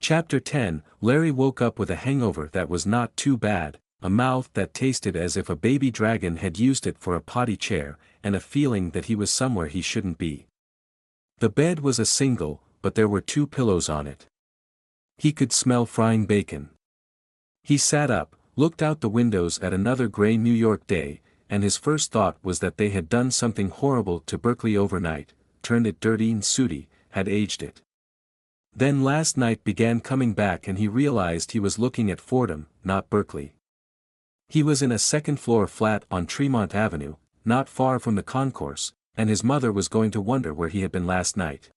Chapter 10. Larry woke up with a hangover that was not too bad, a mouth that tasted as if a baby dragon had used it for a potty chair, and a feeling that he was somewhere he shouldn't be. The bed was a single, but there were two pillows on it. He could smell frying bacon. He sat up, looked out the windows at another gray New York day, and his first thought was that they had done something horrible to Berkeley overnight, turned it dirty and sooty, had aged it. Then last night began coming back and he realized he was looking at Fordham, not Berkeley. He was in a second-floor flat on Tremont Avenue, not far from the concourse, and his mother was going to wonder where he had been last night.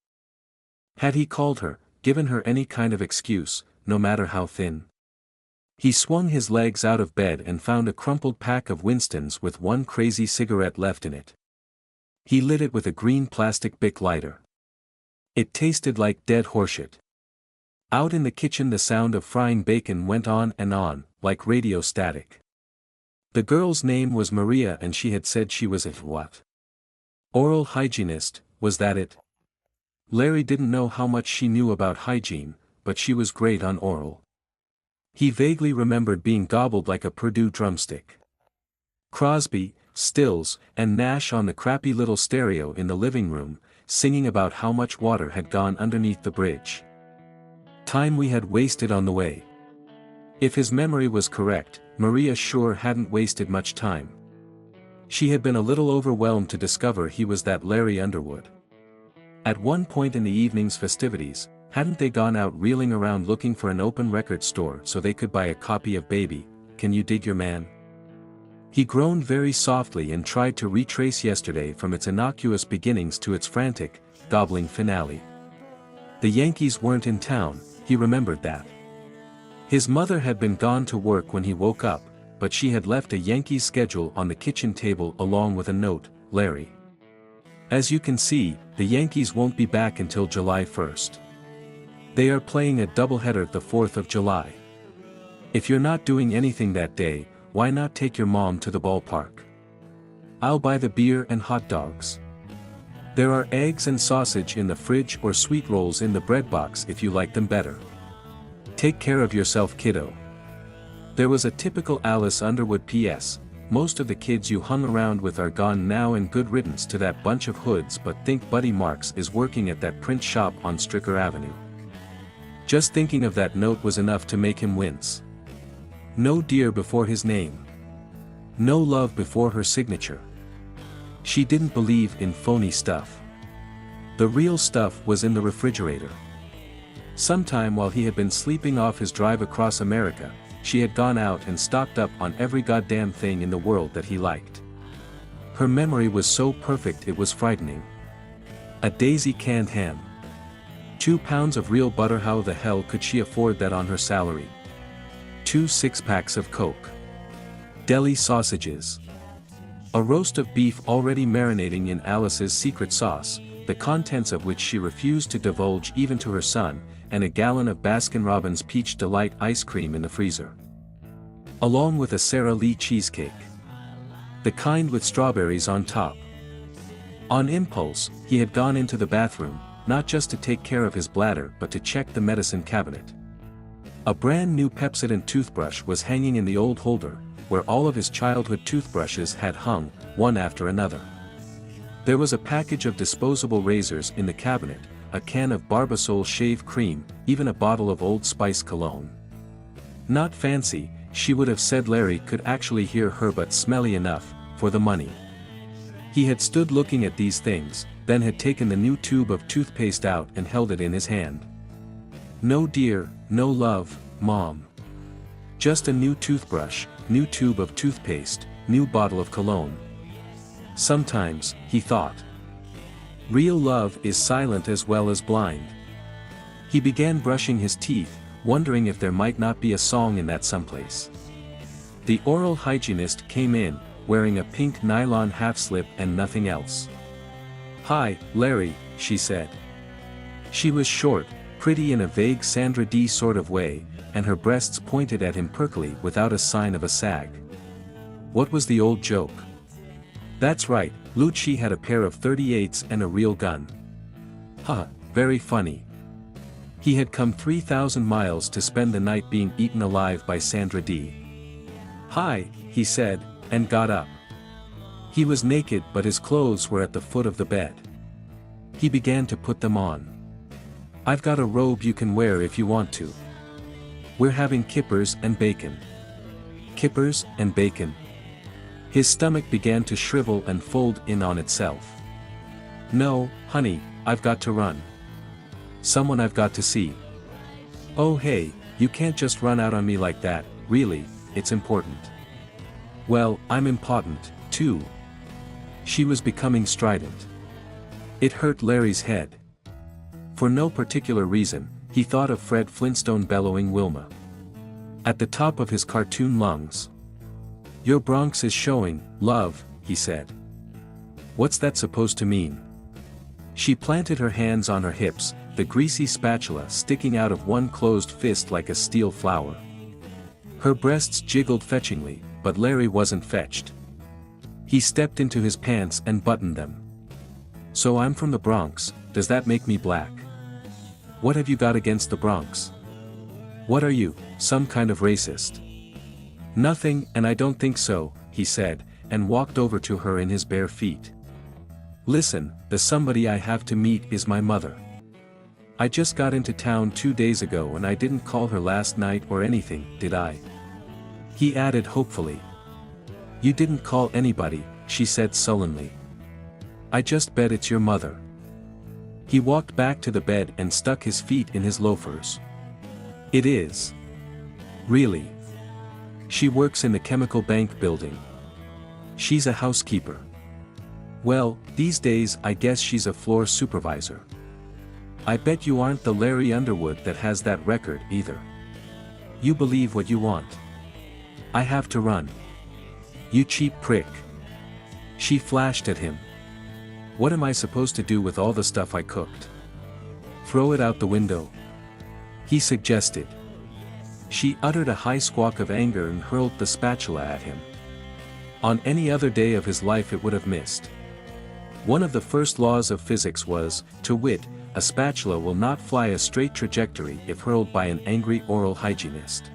Had he called her, given her any kind of excuse, no matter how thin? He swung his legs out of bed and found a crumpled pack of Winstons with one crazy cigarette left in it. He lit it with a green plastic Bic lighter. It tasted like dead horseshit. Out in the kitchen the sound of frying bacon went on, like radio static. The girl's name was Maria and she had said she was a what? Oral hygienist, was that it? Larry didn't know how much she knew about hygiene, but she was great on oral. He vaguely remembered being gobbled like a Purdue drumstick. Crosby, Stills, and Nash on the crappy little stereo in the living room, singing about how much water had gone underneath the bridge. Time we had wasted on the way. If his memory was correct, Maria sure hadn't wasted much time. She had been a little overwhelmed to discover he was that Larry Underwood. At one point in the evening's festivities, hadn't they gone out reeling around looking for an open record store so they could buy a copy of Baby, Can You Dig Your Man? He groaned very softly and tried to retrace yesterday from its innocuous beginnings to its frantic, gobbling finale. The Yankees weren't in town, he remembered that. His mother had been gone to work when he woke up, but she had left a Yankees schedule on the kitchen table along with a note, Larry. As you can see, the Yankees won't be back until July 1st. They are playing a doubleheader the 4th of July. If you're not doing anything that day, why not take your mom to the ballpark? I'll buy the beer and hot dogs. There are eggs and sausage in the fridge or sweet rolls in the bread box if you like them better. Take care of yourself, kiddo. There was a typical Alice Underwood P.S. Most of the kids you hung around with are gone now and good riddance to that bunch of hoods, but think Buddy Marks is working at that print shop on Stricker Avenue. Just thinking of that note was enough to make him wince. No dear before his name. No love before her signature. She didn't believe in phony stuff. The real stuff was in the refrigerator. Sometime while he had been sleeping off his drive across America, she had gone out and stocked up on every goddamn thing in the world that he liked. Her memory was so perfect it was frightening. A daisy canned ham. 2 pounds of real butter. How the hell could she afford that on her salary? 2 6-packs of Coke. Deli sausages. A roast of beef already marinating in Alice's secret sauce, the contents of which she refused to divulge even to her son, and a gallon of Baskin-Robbins Peach Delight ice cream in the freezer. Along with a Sara Lee cheesecake. The kind with strawberries on top. On impulse, he had gone into the bathroom, not just to take care of his bladder but to check the medicine cabinet. A brand new Pepsodent toothbrush was hanging in the old holder, where all of his childhood toothbrushes had hung, one after another. There was a package of disposable razors in the cabinet, a can of Barbasol shave cream, even a bottle of Old Spice cologne. Not fancy, she would have said. Larry could actually hear her, but smelly enough, for the money. He had stood looking at these things, then had taken the new tube of toothpaste out and held it in his hand. No dear, no love, Mom. Just a new toothbrush, new tube of toothpaste, new bottle of cologne. Sometimes, he thought. Real love is silent as well as blind. He began brushing his teeth, wondering if there might not be a song in that someplace. The oral hygienist came in, wearing a pink nylon half-slip and nothing else. Hi, Larry, she said. She was short, pretty in a vague Sandra Dee sort of way, and her breasts pointed at him perkily without a sign of a sag. What was the old joke? That's right, Lucci had a pair of .38s and a real gun. Huh, very funny. He had come 3,000 miles to spend the night being eaten alive by Sandra Dee. "Hi," he said, and got up. He was naked but his clothes were at the foot of the bed. He began to put them on. "I've got a robe you can wear if you want to. We're having kippers and bacon." Kippers and bacon. His stomach began to shrivel and fold in on itself. "No, honey, I've got to run. Someone I've got to see." "Oh hey, you can't just run out on me like that, really, it's important." "Well, I'm important, too." She was becoming strident. It hurt Larry's head. For no particular reason, he thought of Fred Flintstone bellowing Wilma at the top of his cartoon lungs. "Your Bronx is showing, love," he said. "What's that supposed to mean?" She planted her hands on her hips, the greasy spatula sticking out of one closed fist like a steel flower. Her breasts jiggled fetchingly, but Larry wasn't fetched. He stepped into his pants and buttoned them. "So I'm from the Bronx, does that make me black? What have you got against the Bronx? What are you, some kind of racist?" "Nothing, and I don't think so," he said, and walked over to her in his bare feet. "Listen, the somebody I have to meet is my mother. I just got into town 2 days ago and I didn't call her last night or anything, did I?" He added hopefully. "You didn't call anybody," she said sullenly. "I just bet it's your mother." He walked back to the bed and stuck his feet in his loafers. "It is. Really. She works in the chemical bank building. She's a housekeeper. Well, these days I guess she's a floor supervisor. I bet you aren't the Larry Underwood that has that record either. You believe what you want. I have to run. You cheap prick." She flashed at him. "What am I supposed to do with all the stuff I cooked? Throw it out the window?" he suggested. She uttered a high squawk of anger and hurled the spatula at him. On any other day of his life it would have missed. One of the first laws of physics was, to wit, a spatula will not fly a straight trajectory if hurled by an angry oral hygienist.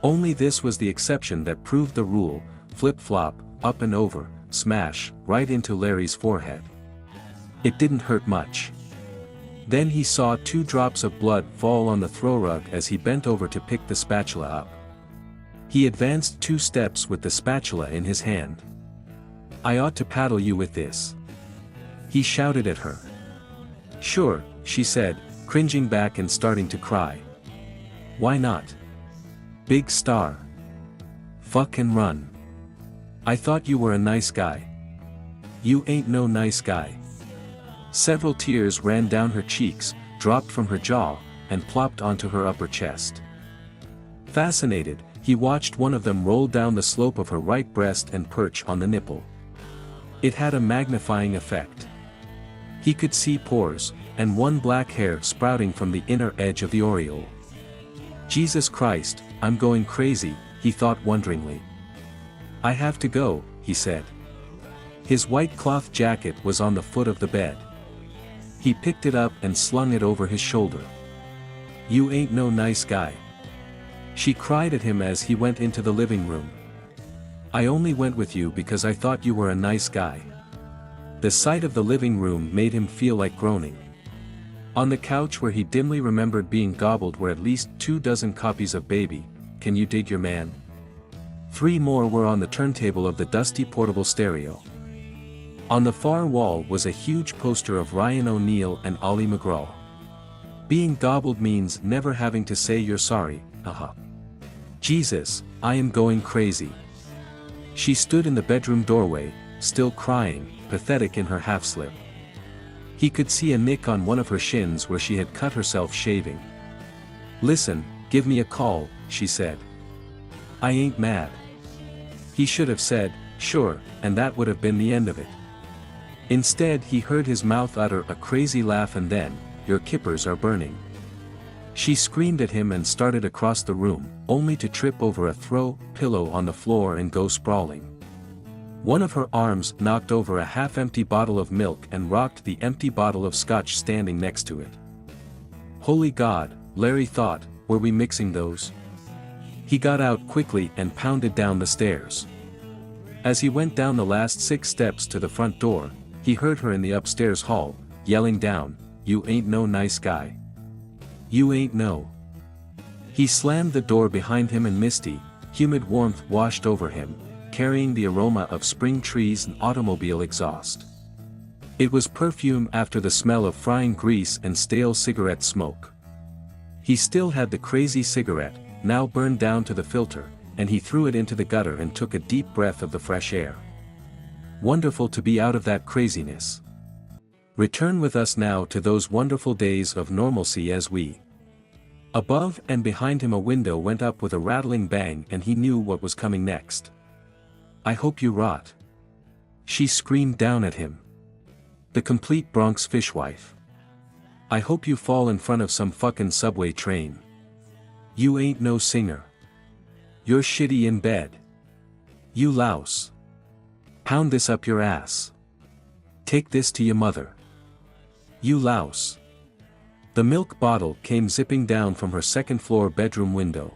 Only this was the exception that proved the rule: flip-flop, up and over, smash, right into Larry's forehead. It didn't hurt much. Then he saw 2 drops of blood fall on the throw rug as he bent over to pick the spatula up. He advanced 2 steps with the spatula in his hand. "I ought to paddle you with this," he shouted at her. "Sure," she said, cringing back and starting to cry. "Why not? Big star. Fuck and run. I thought you were a nice guy." "You ain't no nice guy." Several tears ran down her cheeks, dropped from her jaw, and plopped onto her upper chest. Fascinated, he watched one of them roll down the slope of her right breast and perch on the nipple. It had a magnifying effect. He could see pores, and one black hair sprouting from the inner edge of the aureole. "Jesus Christ, I'm going crazy," he thought wonderingly. "I have to go," he said. His white cloth jacket was on the foot of the bed. He picked it up and slung it over his shoulder. "You ain't no nice guy," she cried at him as he went into the living room. "I only went with you because I thought you were a nice guy." The sight of the living room made him feel like groaning. On the couch where he dimly remembered being gobbled were at least 24 copies of Baby, Can You Dig Your Man? 3 more were on the turntable of the dusty portable stereo. On the far wall was a huge poster of Ryan O'Neal and Ollie McGraw. Being gobbled means never having to say you're sorry, haha. Jesus, I am going crazy. She stood in the bedroom doorway, still crying, pathetic in her half-slip. He could see a nick on one of her shins where she had cut herself shaving. "Listen, give me a call," she said. "I ain't mad." He should have said, "Sure," and that would have been the end of it. Instead he heard his mouth utter a crazy laugh and then, "Your kippers are burning." She screamed at him and started across the room, only to trip over a throw pillow on the floor and go sprawling. One of her arms knocked over a half-empty bottle of milk and rocked the empty bottle of scotch standing next to it. Holy God, Larry thought, were we mixing those? He got out quickly and pounded down the stairs. As he went down the last 6 steps to the front door, he heard her in the upstairs hall, yelling down, "You ain't no nice guy. You ain't no." He slammed the door behind him and misty, humid warmth washed over him, carrying the aroma of spring trees and automobile exhaust. It was perfume after the smell of frying grease and stale cigarette smoke. He still had the crazy cigarette, now burned down to the filter, and he threw it into the gutter and took a deep breath of the fresh air. Wonderful to be out of that craziness. Return with us now to those wonderful days of normalcy as we. Above and behind him a window went up with a rattling bang and he knew what was coming next. "I hope you rot." She screamed down at him. The complete Bronx fishwife. "I hope you fall in front of some fucking subway train. You ain't no singer. You're shitty in bed. You louse. Pound this up your ass. Take this to your mother. You louse." The milk bottle came zipping down from her second-floor bedroom window.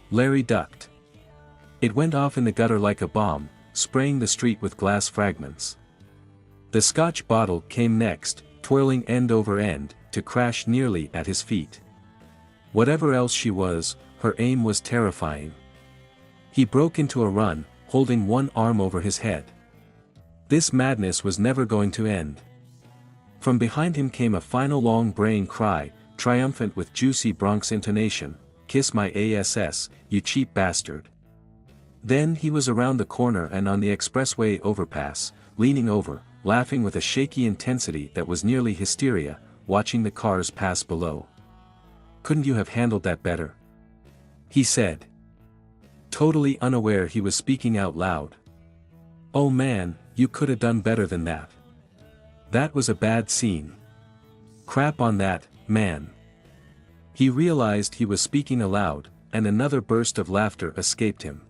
Larry ducked. It went off in the gutter like a bomb, spraying the street with glass fragments. The Scotch bottle came next, twirling end over end, to crash nearly at his feet. Whatever else she was, her aim was terrifying. He broke into a run, holding one arm over his head. This madness was never going to end. From behind him came a final long braying cry, triumphant with juicy Bronx intonation, "Kiss my ass, you cheap bastard." Then he was around the corner and on the expressway overpass, leaning over, laughing with a shaky intensity that was nearly hysteria, watching the cars pass below. "Couldn't you have handled that better?" he said. Totally unaware he was speaking out loud. "Oh man, you could have done better than that. That was a bad scene. Crap on that, man." He realized he was speaking aloud, and another burst of laughter escaped him.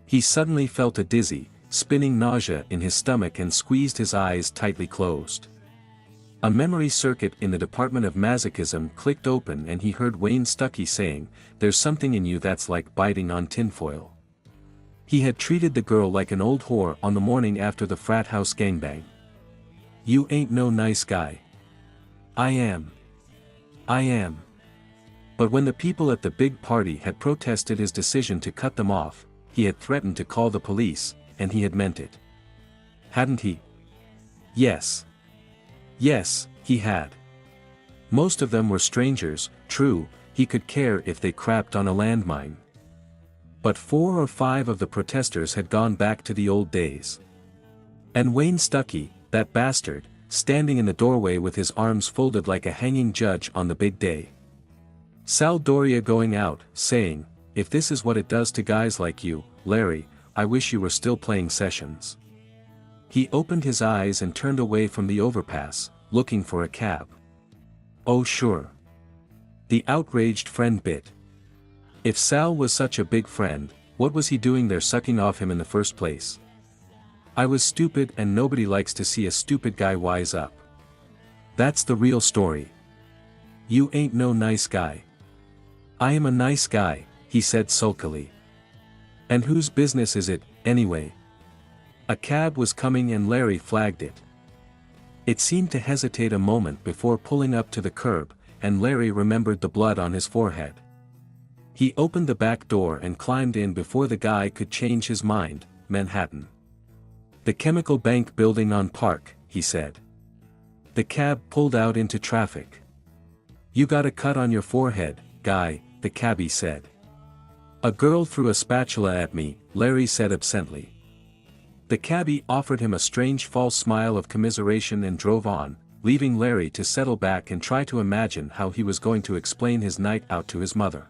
He suddenly felt a dizzy, spinning nausea in his stomach and squeezed his eyes tightly closed. A memory circuit in the Department of Masochism clicked open and he heard Wayne Stuckey saying, "There's something in you that's like biting on tinfoil." He had treated the girl like an old whore on the morning after the frat house gangbang. "You ain't no nice guy." I am. But when the people at the big party had protested his decision to cut them off, he had threatened to call the police, and he had meant it. Hadn't he? Yes. Yes, he had. Most of them were strangers, true, he could care if they crapped on a landmine. But 4 or 5 of the protesters had gone back to the old days. And Wayne Stuckey, that bastard, standing in the doorway with his arms folded like a hanging judge on the big day. Sal Doria going out, saying, "If this is what it does to guys like you, Larry, I wish you were still playing sessions." He opened his eyes and turned away from the overpass, looking for a cab. Oh sure. The outraged friend bit. If Sal was such a big friend, what was he doing there sucking off him in the first place? "I was stupid and nobody likes to see a stupid guy wise up. That's the real story. You ain't no nice guy." "I am a nice guy," he said sulkily. "And whose business is it, anyway?" A cab was coming and Larry flagged it. It seemed to hesitate a moment before pulling up to the curb, and Larry remembered the blood on his forehead. He opened the back door and climbed in before the guy could change his mind. "Manhattan. The Chemical Bank building on Park," he said. The cab pulled out into traffic. "You got a cut on your forehead, guy," the cabbie said. "A girl threw a spatula at me," Larry said absently. The cabbie offered him a strange false smile of commiseration and drove on, leaving Larry to settle back and try to imagine how he was going to explain his night out to his mother.